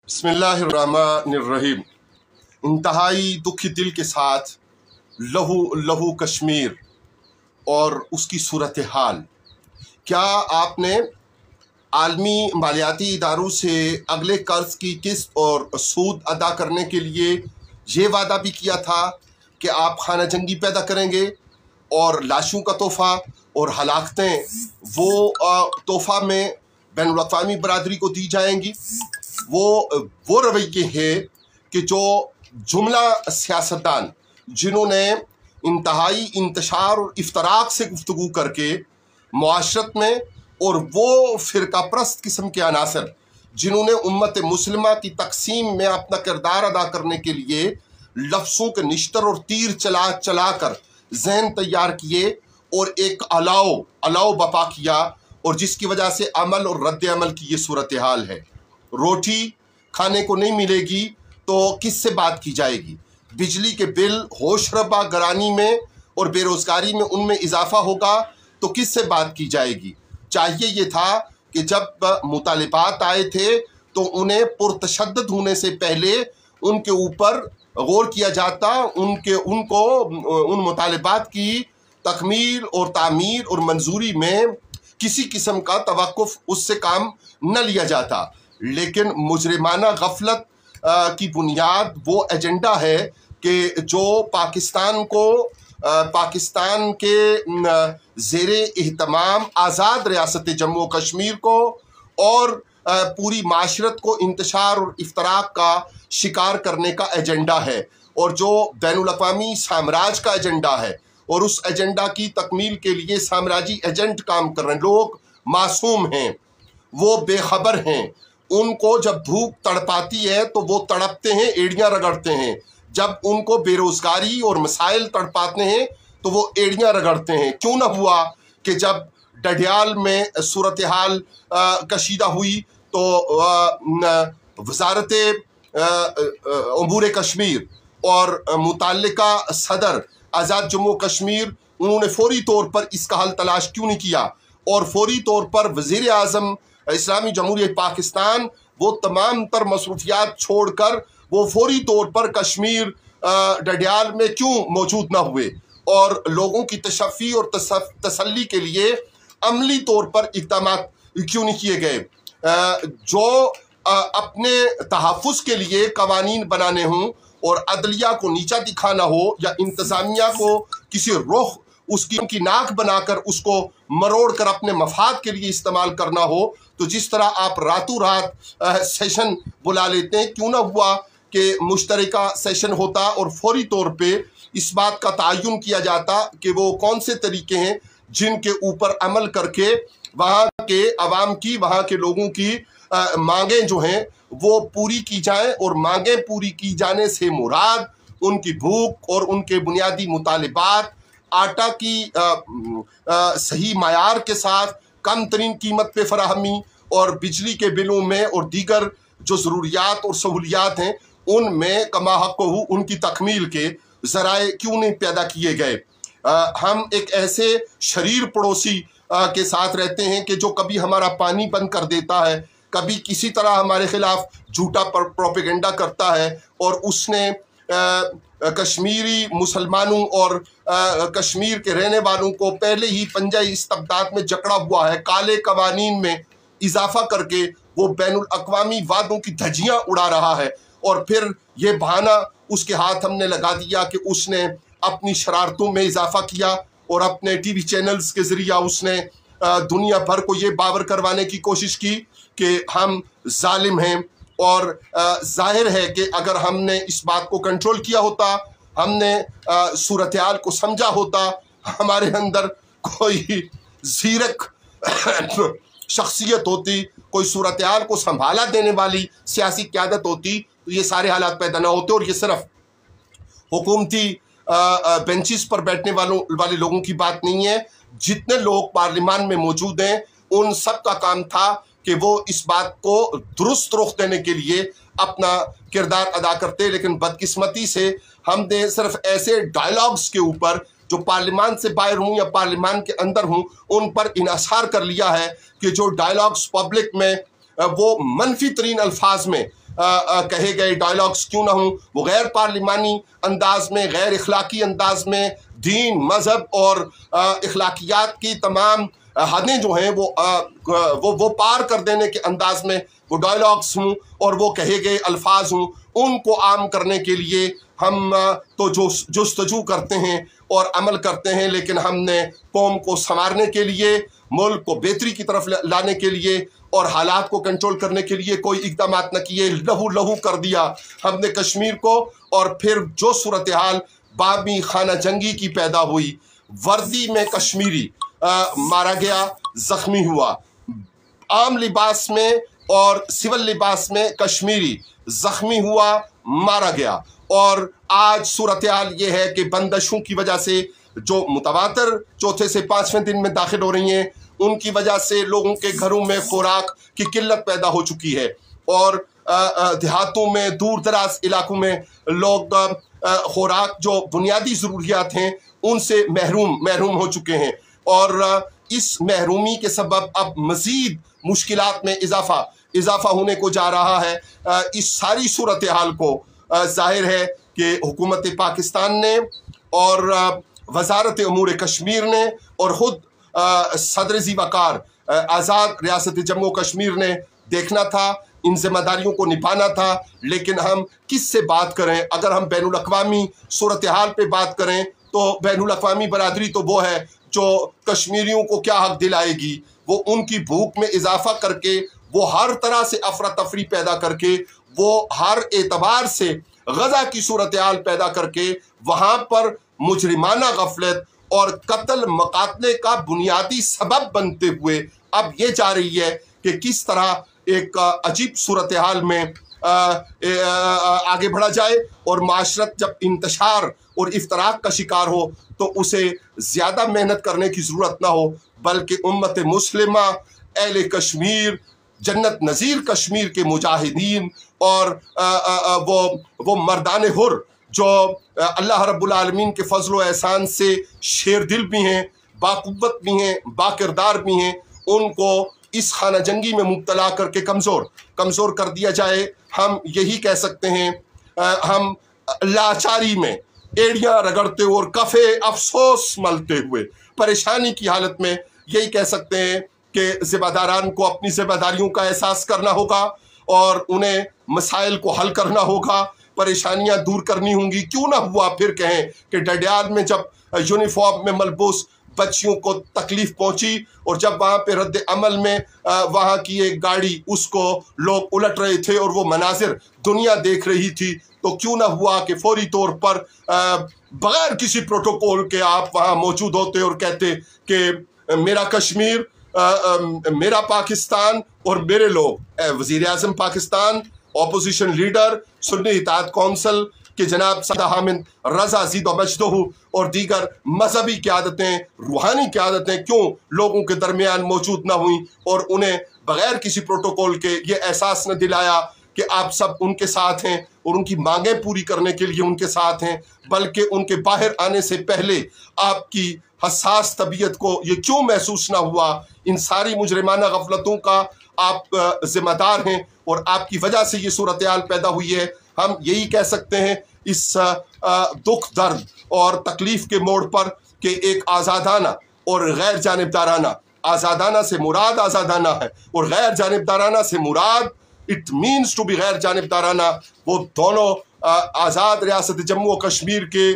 बिस्मिल्लाहिर्रहमानिर्रहीम। इंतहाई दुखी दिल के साथ लहू लहू कश्मीर और उसकी सूरत हाल। क्या आपने आलमी मालियाती इदारों से अगले कर्ज की किस्त और सूद अदा करने के लिए ये वादा भी किया था कि आप खाना जंगी पैदा करेंगे और लाशों का तोहफ़ा और हलाकतें वो तोहफ़ा में बैनुल अक़वामी बरादरी को दी जाएंगी। वो रवैये हैं कि जो जुमला सियासतदान जिन्होंने इंतहाई इंतशार और इफ्तराक से गुफ्तगू करके मुआशरत में, और वो फ़िरका परस्त किस्म के अनासर जिन्होंने उम्मत मुस्लिमा की तकसीम में अपना किरदार अदा करने के लिए लफ्ज़ों के निश्तर और तीर चला चला कर जहन तैयार किए और एक अलाव बपा किया, और जिसकी वजह से अमल और रद्द अमल की ये सूरत हाल है। रोटी खाने को नहीं मिलेगी तो किससे बात की जाएगी? बिजली के बिल होशरबा गरानी में और बेरोज़गारी में उनमें इजाफा होगा तो किससे बात की जाएगी? चाहिए ये था कि जब मुतालिबात आए थे तो उन्हें पुरतशद्दद होने से पहले उनके ऊपर गौर किया जाता, उन मुतालिबात की तकमील और तामीर और मंजूरी में किसी किस्म का तवक्कुफ उससे काम न लिया जाता। लेकिन मुजरिमाना गफलत की बुनियाद वो एजेंडा है कि जो पाकिस्तान के ज़ेरे एहतमाम आज़ाद रियासत जम्मू कश्मीर को और पूरी माशरत को इंतशार और इफ्तराक का शिकार करने का एजेंडा है, और जो बैनुल अक़वामी साम्राज्य का एजेंडा है, और उस एजेंडा की तकमील के लिए साम्राज्य एजेंट काम कर रहे हैं। लोग मासूम हैं, वो बेखबर हैं। उनको जब भूख तड़पाती है तो वो तड़पते हैं, एड़ियाँ रगड़ते हैं। जब उनको बेरोज़गारी और मसाइल तड़पाते हैं तो वो एड़ियाँ रगड़ते हैं। क्यों न हुआ कि जब डडियाल में सूरत हाल कशीदा हुई तो वज़ारत अमूर कश्मीर और मुतल्लिका सदर आज़ाद जम्मू कश्मीर, उन्होंने फौरी तौर पर इसका हल तलाश क्यों नहीं किया? और फौरी तौर पर वज़ीर आज़म इस्लामी जमहूरियत पाकिस्तान वो तमाम तर मसरूफियात छोड़कर वो फौरी तौर पर कश्मीर डडियाल में क्यों मौजूद ना हुए, और लोगों की तशफ़ी और तसल्ली के लिए अमली तौर पर इक़दाम क्यों नहीं किए गए? जो अपने तहफ़्फ़ुज़ के लिए कवानीन बनाने हों और अदलिया को नीचा दिखाना हो, या इंतज़ामिया को किसी रुख उनकी नाक बनाकर उसको मरोड़ कर अपने मफाद के लिए इस्तेमाल करना हो, तो जिस तरह आप रातों रात सेशन बुला लेते हैं, क्यों ना हुआ कि मुश्तरका सेशन होता और फौरी तौर पे इस बात का तयन किया जाता कि वो कौन से तरीके हैं जिनके ऊपर अमल करके वहाँ के अवाम की, वहाँ के लोगों की मांगें जो हैं वो पूरी की जाएं, और मांगें पूरी की जाने से मुराद उनकी भूख और उनके बुनियादी मुतालिबात, आटा की सही मायार के साथ कम तरीन कीमत पे फराहमी, और बिजली के बिलों में और दीगर जो ज़रूरियात और सहूलियात हैं उनमें कमाहक़ उनकी तकमील के ज़राए क्यों नहीं पैदा किए गए? हम एक ऐसे शरीर पड़ोसी के साथ रहते हैं कि जो कभी हमारा पानी बंद कर देता है, कभी किसी तरह हमारे खिलाफ झूठा प्रोपेगेंडा करता है, और उसने कश्मीरी मुसलमानों और कश्मीर के रहने वालों को पहले ही पंजाई इस्तबदाद में जकड़ा हुआ है। काले कवानीन में इजाफा करके वो बैनुल अक़वामी वादों की धज्जियाँ उड़ा रहा है, और फिर ये बहाना उसके हाथ हमने लगा दिया कि उसने अपनी शरारतों में इजाफा किया और अपने टीवी चैनल्स के ज़रिए उसने दुनिया भर को ये बावर करवाने की कोशिश की कि हम जालिम हैं। और जाहिर है कि अगर हमने इस बात को कंट्रोल किया होता, हमने सूरत हाल को समझा होता, हमारे अंदर कोई ज़ीरक शख्सियत होती, कोई सूरत हाल को संभाला देने वाली सियासी क़यादत होती, तो ये सारे हालात पैदा ना होते। और ये सिर्फ हुकूमती बेंचेस पर बैठने वाले लोगों की बात नहीं है। जितने लोग पार्लियामान में मौजूद हैं उन सब का काम था कि वो इस बात को दुरुस्त रुख देने के लिए अपना किरदार अदा करते। लेकिन बदकिस्मती से हमने सिर्फ ऐसे डायलॉग्स के ऊपर जो पार्लियामान से बाहर हूँ या पार्लियामान के अंदर हूँ उन पर इन्हिसार कर लिया है कि जो डायलॉग्स पब्लिक में वो मनफी तरीन अल्फाज में कहे गए डायलॉग्स क्यों ना हों, वो गैर पार्लिमानी अंदाज में, गैर इखलाकी अंदाज में दीन, मज़हब और इखलाकियात की तमाम हदें जो हैं वो पार कर देने के अंदाज में वो डायलॉग्स हों और वो कहे गए अल्फाज हों, उनको आम करने के लिए हम तो जुस्तजू करते हैं और अमल करते हैं, लेकिन हमने कौम को संवारने के लिए, मुल्क को बेहतरी की तरफ लाने के लिए और हालात को कंट्रोल करने के लिए कोई इक़दाम न किए। लहू लहू कर दिया हमने कश्मीर को, और फिर जो सूरत हाल बाबी खाना जंगी की पैदा हुई, वर्दी में कश्मीरी मारा गया, ज़ख्मी हुआ, आम लिबास में और सिविल लिबास में कश्मीरी ज़ख्मी हुआ, मारा गया। और आज सूरत हाल ये है कि बंदिशों की वजह से जो मुतवातर चौथे से पाँचवें दिन में दाखिल हो रही हैं, उनकी वजह से लोगों के घरों में खुराक की किल्लत पैदा हो चुकी है और देहातों में, दूर दराज इलाकों में लोग खुराक जो बुनियादी ज़रूरियात हैं उनसे महरूम हो चुके हैं। और इस महरूमी के सबब अब मज़ीद मुश्किलात में इजाफ़ा होने को जा रहा है। इस सारी सूरत हाल को ज़ाहिर है कि हुकूमत पाकिस्तान ने और वज़ारत उमूर कश्मीर ने और ख़ुद सदर ज़ी वक़ार आज़ाद रियासत जम्मू कश्मीर ने देखना था, इन ज़िम्मेदारियों को निभाना था। लेकिन हम किस से बात करें? अगर हम बैनुल अक़वामी सूरत हाल पे बात करें तो बैनुल अक़वामी बरादरी तो वो है जो कश्मीरियों को क्या हक दिलाएगी, वो उनकी भूख में इजाफा करके, वो हर तरह से अफरा तफरी पैदा करके, वो हर एतबार से गज़ा की सूरत हाल पैदा करके वहाँ पर मुजरिमाना गफलत और कत्ल मकातले का बुनियादी सबब बनते हुए अब ये जा रही है कि किस तरह एक अजीब सूरत हाल में आगे बढ़ा जाए और माशरत जब इंतशार और इफ्तराक का शिकार हो तो उसे ज़्यादा मेहनत करने की ज़रूरत ना हो, बल्कि उम्मत मुस्लिमा, अहले कश्मीर, जन्नत नज़ीर कश्मीर के मुजाहिदीन और वो मर्दान हुर जो अल्लाह रब्बुल आलमीन के फजल व एहसान से शेर दिल भी हैं, बाक़ुव्वत भी हैं, बाकिरदार भी हैं, उनको इस खाना जंगी में मुब्तला करके कमज़ोर कर दिया जाए। हम यही कह सकते हैं। हम लाचारी में एड़ियाँ रगड़ते और कफ़े अफसोस मलते हुए परेशानी की हालत में यही कह सकते हैं कि ज़िम्मेदारान को अपनी ज़िम्मेदारियों का एहसास करना होगा और उन्हें मसाइल को हल करना होगा, परेशानियां दूर करनी होंगी। क्यों ना हुआ फिर कहें कि डडियाल में जब यूनिफॉर्म में मलबूस बच्चियों को तकलीफ पहुंची और जब वहाँ पे रद्द अमल में वहाँ की एक गाड़ी उसको लोग उलट रहे थे और वो मनाजिर दुनिया देख रही थी, तो क्यों ना हुआ कि फौरी तौर पर बगैर किसी प्रोटोकॉल के आप वहाँ मौजूद होते और कहते कि मेरा कश्मीर, मेरा पाकिस्तान और मेरे लोग। वज़ीर आज़म पाकिस्तान, ऑपोजिशन लीडर, सुन्नी इत्तेहाद कौंसिल के जनाब सदा हामिद रज़ा ज़ीद मजदहू और दीगर मजहबी क़यादतें, रूहानी क़यादतें क्यों लोगों के दरमियान मौजूद ना हुई और उन्हें बग़ैर किसी प्रोटोकॉल के ये एहसास न दिलाया कि आप सब उनके साथ हैं और उनकी मांगें पूरी करने के लिए उनके साथ हैं, बल्कि उनके बाहर आने से पहले आपकी हसास तबीयत को ये क्यों महसूस ना हुआ? इन सारी मुजरिमाना गफलतों का आप ज़िम्मेदार हैं और आपकी वजह से ये सूरत हाल पैदा हुई है। हम यही कह सकते हैं इस दुख, दर्द और तकलीफ़ के मोड़ पर कि एक आज़ादाना और गैर जानिबदाराना, आज़ादाना से मुराद आज़ादाना है और गैर जानिबदाराना से मुराद इट मीन्स टू बी गैर जानिबदाराना, वो दोनों आज़ाद रियासत जम्मू और कश्मीर के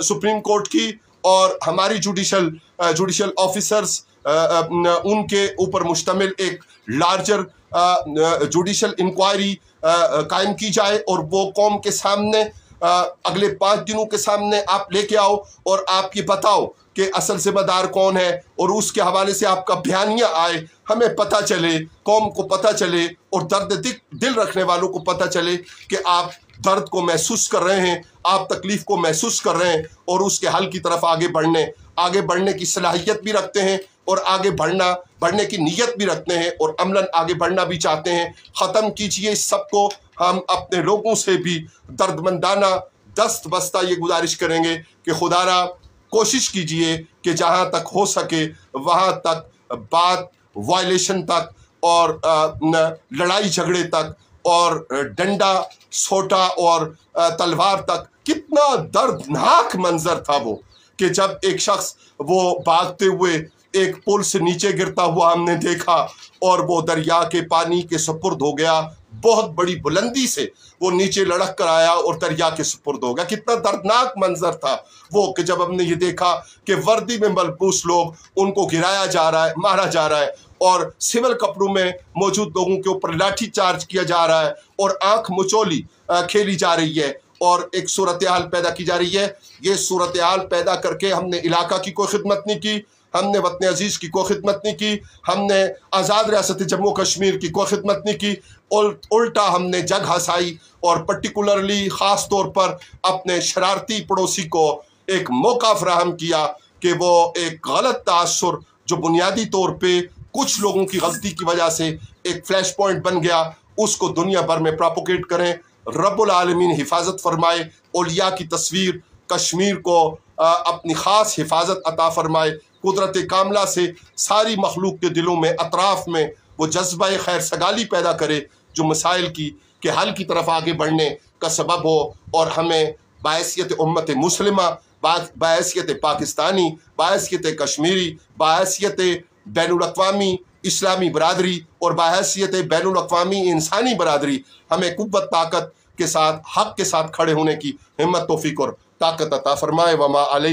सुप्रीम कोर्ट की और हमारी जुडिशल ऑफिसर्स उनके ऊपर मुश्तमिल एक लार्जर जुडिशल इंक्वायरी कायम की जाए और वो कौम के सामने अगले 5 दिनों के सामने आप लेके आओ और आप ये बताओ कि असल ज़िम्मेदार कौन है और उसके हवाले से आपका बयानिया आए, हमें पता चले, कौम को पता चले और दर्द दिल रखने वालों को पता चले कि आप दर्द को महसूस कर रहे हैं, आप तकलीफ़ को महसूस कर रहे हैं और उसके हल की तरफ आगे बढ़ने की सलाहियत भी रखते हैं और आगे बढ़ने की नीयत भी रखते हैं और अमलन आगे बढ़ना भी चाहते हैं। ख़त्म कीजिए इस सब को। हम अपने लोगों से भी दर्दमंदाना दस्त बस्ता ये गुजारिश करेंगे कि खुदारा कोशिश कीजिए कि जहाँ तक हो सके वहाँ तक बात वायलेशन तक और लड़ाई झगड़े तक اور ڈنڈا سوٹا اور تلوار تک. کتنا دردناک منظر تھا وہ کہ جب ایک شخص وہ بھاگتے ہوئے ایک پل سے نیچے گرتا ہوا ہم نے دیکھا اور وہ دریا کے پانی کے سپرد ہو گیا. بہت بڑی بلندی سے وہ نیچے لڑک کر آیا اور دریا کے سپرد ہو گیا. کتنا دردناک منظر تھا وہ کہ جب ہم نے یہ دیکھا کہ وردی میں ملبوس لوگ ان کو گرایا جا رہا ہے, مارا جا رہا ہے, اور سول کپڑوں میں موجود لوگوں کے اوپر لاٹھی چارج کیا جا رہا ہے اور آنکھ مچولی کھیلی جا رہی ہے اور ایک صورتحال پیدا کی جا رہی ہے. یہ صورتحال پیدا کر کے ہم نے علاقہ کی کوئی خدمت نہیں کی, ہم نے وطن عزیز کی کوئی خدمت نہیں کی, ہم نے آزاد ریاست جموں کشمیر کی کوئی خدمت نہیں کی. الٹا ہم نے جگ ہنسائی اور پرٹیکولرلی خاص طور پر اپنے شرارتی پڑوسی کو ایک موقع فراہم کیا کہ وہ ایک غلط تاثر جو بنیادی طور پہ کچھ لوگوں کی غلطی کی وجہ سے ایک فلیش پوائنٹ بن گیا, اس کو دنیا بھر میں پراپوگیٹ کریں. رب العالمین حفاظت فرمائے, اولیاء کی تصویر کشمیر کو اپنی خاص حفاظت عطا فرمائے. قدرت کاملہ سے ساری مخلوق کے دلوں میں اطراف میں وہ جذبہ خیر سگالی پیدا کرے جو مسائل کے حل کی طرف آگے بڑھنے کا سبب ہو, اور ہمیں باحثیت امت مسلمہ, باحثیت پاکستانی, باحثیت کشمیری, باحثیت بین الاقوامی اسلامی برادری اور باحثیت بین الاقوامی انسانی برادری ہمیں قوت طاقت کے ساتھ حق کے ساتھ کھڑے ہونے کی ہمت توفیق اور طاقت عطا فرمائے. وما علینا